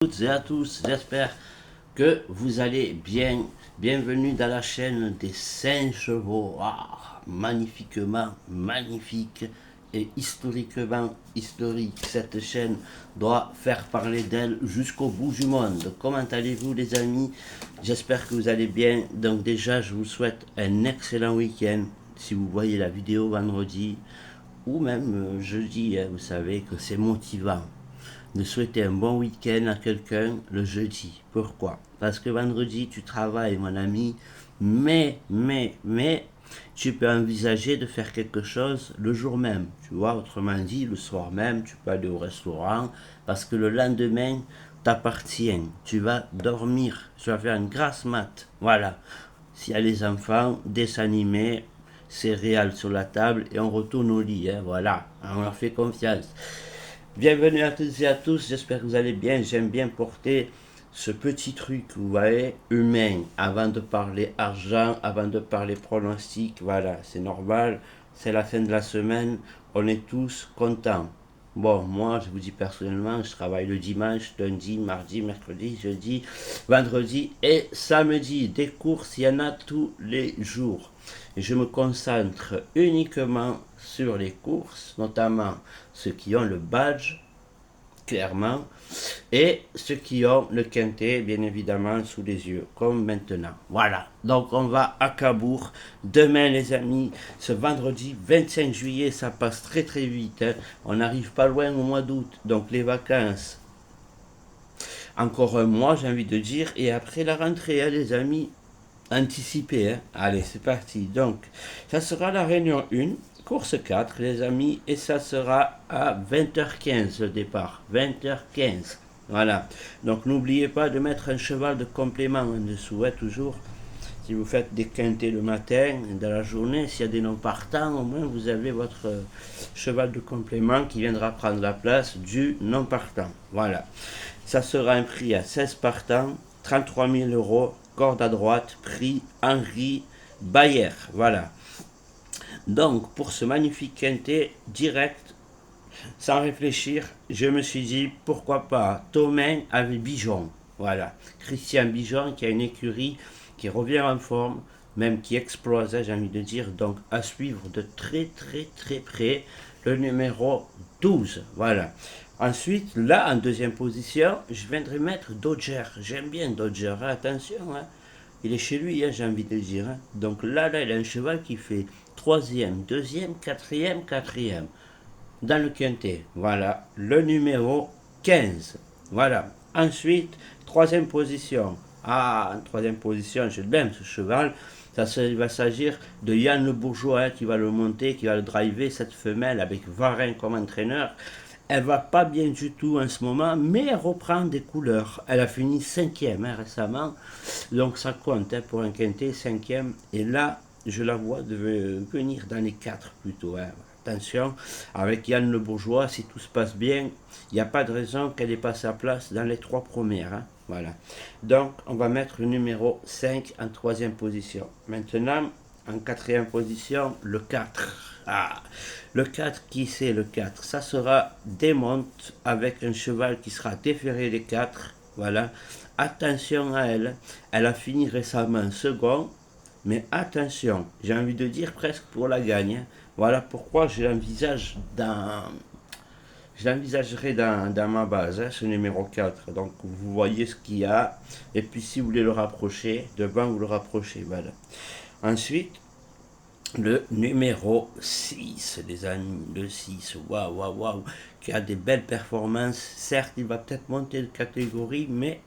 Toutes et à tous, j'espère que vous allez bien. Bienvenue dans la chaîne des 5 chevaux. Magnifiquement magnifique et historiquement historique. Cette chaîne doit faire parler d'elle jusqu'au bout du monde. Comment allez-vous les amis? J'espère que vous allez bien. Donc déjà, je vous souhaite un excellent week-end. Si vous voyez la vidéo vendredi ou même jeudi, vous savez que c'est motivant de souhaiter un bon week-end à quelqu'un le jeudi. Pourquoi? Parce que vendredi, tu travailles, mon ami, mais, tu peux envisager de faire quelque chose le jour même. Tu vois, autrement dit, le soir même, tu peux aller au restaurant, parce que le lendemain t'appartient. Tu vas dormir, tu vas faire une grasse mat. Voilà. S'il y a les enfants, dessins animés, céréales sur la table et on retourne au lit. Voilà, on leur fait confiance. Bienvenue à toutes et à tous, j'espère que vous allez bien. J'aime bien porter ce petit truc, vous voyez, humain, avant de parler argent, avant de parler pronostic. Voilà, c'est normal, c'est la fin de la semaine, on est tous contents. Bon, moi, je vous dis personnellement, je travaille le dimanche, lundi, mardi, mercredi, jeudi, vendredi et samedi. Des courses, il y en a tous les jours. Et je me concentre uniquement sur les courses, notamment ceux qui ont le badge, clairement, et ceux qui ont le quintet, bien évidemment, sous les yeux, comme maintenant. Voilà, donc on va à Cabourg. Demain, les amis, ce vendredi 25 juillet, ça passe très très vite. On n'arrive pas loin au mois d'août, donc les vacances. Encore un mois, j'ai envie de dire, et après la rentrée, les amis, anticipé. Allez, c'est parti. Donc, ça sera la réunion 1, course 4, les amis, et ça sera à 20h15 le départ. 20h15. Voilà. Donc, n'oubliez pas de mettre un cheval de complément en dessous, toujours. Si vous faites des quintets le matin, dans la journée, s'il y a des non partants, au moins vous avez votre cheval de complément qui viendra prendre la place du non partant. Voilà. Ça sera un prix à 16 partants, 33 000 euros, corde à droite, prix Henri Bayer. Voilà. Donc, pour ce magnifique quintet direct, sans réfléchir, je me suis dit, pourquoi pas Thomain avec Bijon. Voilà. Christian Bijon qui a une écurie qui revient en forme, même qui explose, j'ai envie de dire. Donc, à suivre de très, très, très près le numéro 12. Voilà. Ensuite, là, en deuxième position, je viendrai mettre Dodger. J'aime bien Dodger, attention. Il est chez lui, j'ai envie de dire. Donc là, il a un cheval qui fait troisième, deuxième, quatrième. Dans le quintet. Voilà, le numéro 15. Voilà. Ensuite, troisième position. En troisième position, je l'aime ce cheval. Il va s'agir de Yann Le Bourgeois qui va le monter, qui va le driver, cette femelle avec Varin comme entraîneur. Elle va pas bien du tout en ce moment, mais elle reprend des couleurs. Elle a fini cinquième récemment, donc ça compte pour un quintet, cinquième. Et là, je la vois venir dans les 4 plutôt. Attention, avec Yann Le Bourgeois, si tout se passe bien, il n'y a pas de raison qu'elle n'ait pas sa place dans les 3 premières. Voilà. Donc, on va mettre le numéro 5 en troisième position. Maintenant, en quatrième position, le 4. Le 4, qui c'est le 4? Ça sera Desmontes avec un cheval qui sera déféré des 4. Voilà. Attention à elle. Elle a fini récemment second. Mais attention, j'ai envie de dire presque pour la gagne. Voilà pourquoi je l'envisagerai dans ma base, ce numéro 4. Donc vous voyez ce qu'il y a. Et puis si vous voulez le rapprocher, devant vous le rapprochez. Voilà. Ensuite, le numéro 6, les amis, le 6, waouh, qui a des belles performances. Certes, il va peut-être monter de catégorie, mais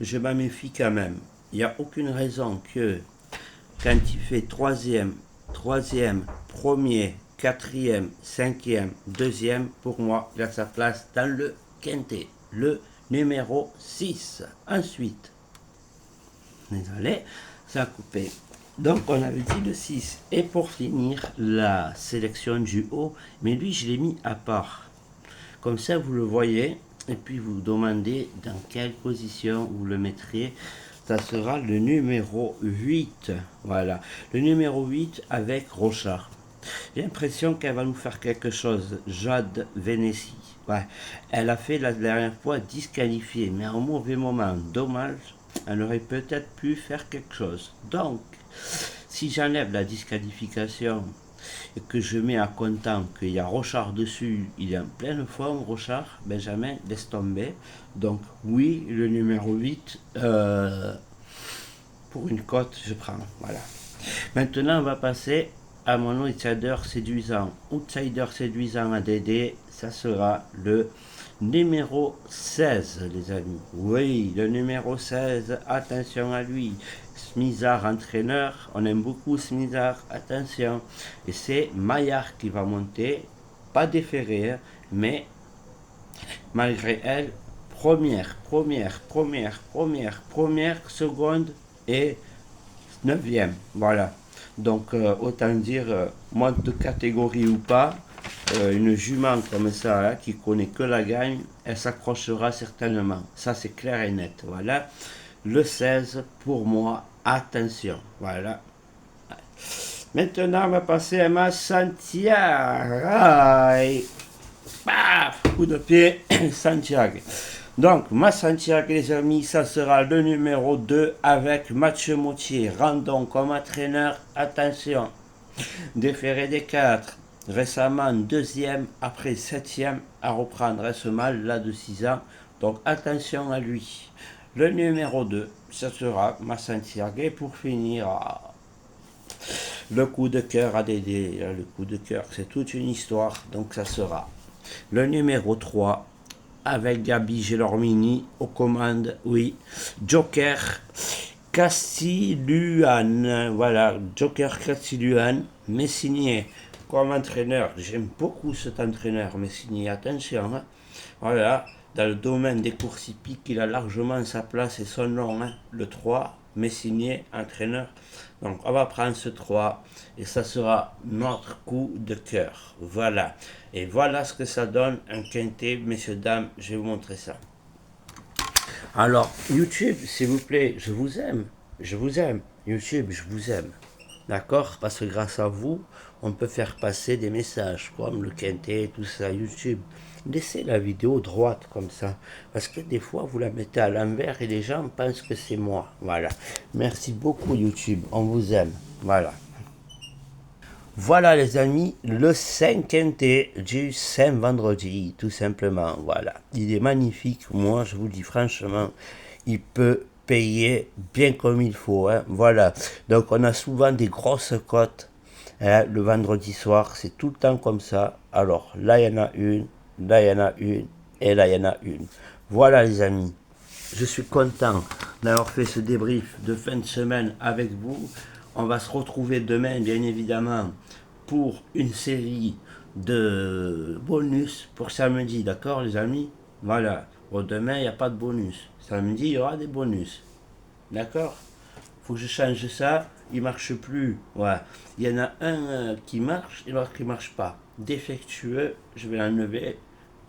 je m'en méfie quand même. Il n'y a aucune raison que quand il fait troisième, premier, quatrième, cinquième, deuxième, pour moi, il a sa place dans le quintet, le numéro 6. Ensuite, désolé, ça a coupé. Donc on avait dit le 6. Et pour finir, la sélection du haut, mais lui je l'ai mis à part. Comme ça vous le voyez, et puis vous demandez dans quelle position vous le mettrez. Ça sera le numéro 8. Voilà. Le numéro 8 avec Rochard. J'ai l'impression qu'elle va nous faire quelque chose. Jade Vénétie. Ouais. Elle a fait la dernière fois disqualifiée, mais à un mauvais moment. Dommage. Elle aurait peut-être pu faire quelque chose. Donc, si j'enlève la disqualification et que je mets à content qu'il y a Rochard dessus, il est en pleine forme, Rochard, Benjamin, laisse tomber. Donc, oui, le numéro 8, pour une cote, je prends. Voilà. Maintenant, on va passer à mon outsider séduisant. Outsider séduisant à Dédé, ça sera le numéro 16, les amis. Oui, le numéro 16, attention à lui. Smizar, entraîneur, on aime beaucoup Smizar, attention. Et c'est Maillard qui va monter, pas déféré, mais malgré elle, première, seconde et 9e. Voilà. Donc, autant dire, monte de catégorie ou pas, une jument comme ça, là, qui connaît que la gagne, elle s'accrochera certainement. Ça, c'est clair et net. Voilà. Le 16, pour moi, attention. Voilà. Maintenant, on va passer à ma Santiago. Aïe. Paf, coup de pied, Santiago. Donc, ma Santiago, les amis, ça sera le numéro 2 avec Mathieu Moutier. Randon comme entraîneur, attention. Déféré des 4. Récemment, deuxième, après 7e à reprendre. Reste mal, là, de 6 ans. Donc, attention à lui. Le numéro 2, ça sera ma Santiago. Et pour finir, le coup de cœur à Dédé. Le coup de cœur, c'est toute une histoire. Donc, ça sera le numéro 3 avec Gabi Gelormini aux commandes, oui. Joker Castiluan, voilà, Joker Castiluan, mais signé comme entraîneur. J'aime beaucoup cet entraîneur, mais signé, attention, hein. Voilà, dans le domaine des courses hippiques, il a largement sa place et son nom, hein, le 3, Messigné, entraîneur. Donc on va prendre ce 3 et ça sera notre coup de cœur. Voilà. Et voilà ce que ça donne un quintet, messieurs, dames, je vais vous montrer ça. Alors, YouTube, s'il vous plaît, je vous aime. Je vous aime. YouTube, je vous aime. D'accord? Parce que grâce à vous, on peut faire passer des messages comme le quintet, tout ça, YouTube. Laissez la vidéo droite comme ça. Parce que des fois, vous la mettez à l'envers et les gens pensent que c'est moi. Voilà. Merci beaucoup, YouTube. On vous aime. Voilà. Voilà les amis, le 5 quintet du Saint Vendredi, tout simplement, voilà. Il est magnifique, moi je vous dis franchement, il peut payer bien comme il faut, hein. Voilà. Donc on a souvent des grosses cotes, hein, le vendredi soir, c'est tout le temps comme ça. Alors là il y en a une, là il y en a une, et là il y en a une. Voilà les amis, je suis content d'avoir fait ce débrief de fin de semaine avec vous. On va se retrouver demain, bien évidemment, pour une série de bonus pour samedi, d'accord les amis? Voilà. Bon, demain, il n'y a pas de bonus. Samedi, il y aura des bonus. D'accord? Faut que je change ça. Il marche plus. Ouais. Il y en a un qui marche et l'autre qui marche pas. Défectueux, je vais l'enlever.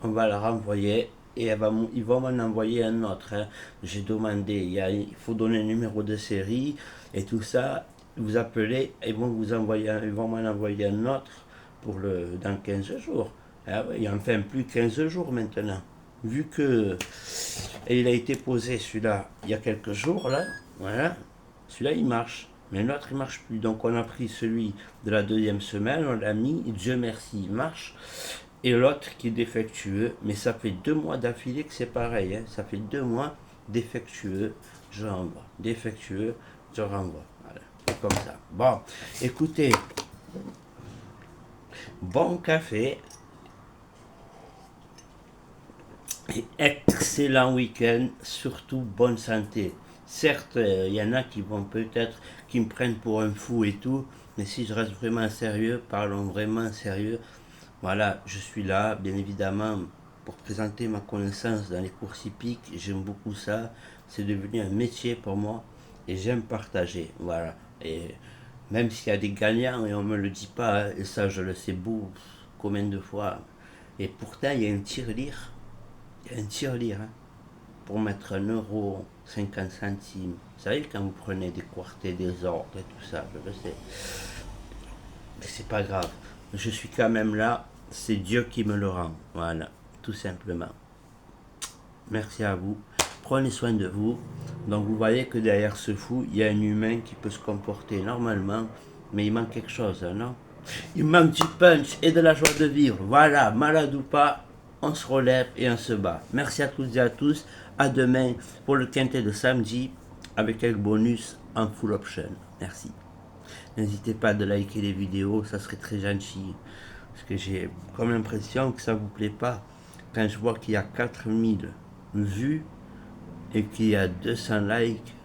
On va le renvoyer. Et ils vont m'en envoyer un autre, hein. J'ai demandé, il faut donner un numéro de série et tout ça. Vous appelez, ils vont ils vont m'en envoyer un autre dans 15 jours. Ah oui, enfin plus 15 jours maintenant. Vu que il a été posé celui-là il y a quelques jours là, voilà, celui-là il marche. Mais l'autre il marche plus. Donc on a pris celui de la deuxième semaine, on l'a mis, Dieu merci, il marche. Et l'autre qui est défectueux, mais ça fait 2 mois d'affilée que c'est pareil, hein. Ça fait 2 mois défectueux, je renvoie. Défectueux, je renvoie. Voilà, c'est comme ça. Bon, écoutez, bon café et excellent week-end, surtout bonne santé. Certes, il y en a qui vont peut-être, qui me prennent pour un fou et tout, mais si je reste vraiment sérieux, parlons vraiment sérieux. Voilà, je suis là, bien évidemment, pour présenter ma connaissance dans les courses hippiques. J'aime beaucoup ça. C'est devenu un métier pour moi et j'aime partager. Voilà. Et même s'il y a des gagnants et on ne me le dit pas, hein, et ça je le sais beaucoup, combien de fois. Et pourtant, il y a un tirelire. Il y a un tirelire, hein, pour mettre 1,50 €. Vous savez, quand vous prenez des quartés, des ordres et tout ça, je le sais. c'est pas grave. Je suis quand même là. C'est Dieu qui me le rend. Voilà, tout simplement. Merci à vous. Prenez soin de vous. Donc vous voyez que derrière ce fou, il y a un humain qui peut se comporter normalement, mais il manque quelque chose, hein, non? Il manque du punch et de la joie de vivre. Voilà, malade ou pas, on se relève et on se bat. Merci à toutes et à tous. À demain pour le quintet de samedi avec quelques bonus en full option. Merci. N'hésitez pas de liker les vidéos, ça serait très gentil. Parce que j'ai comme l'impression que ça vous plaît pas. Quand je vois qu'il y a 4000 vues et qu'il y a 200 likes,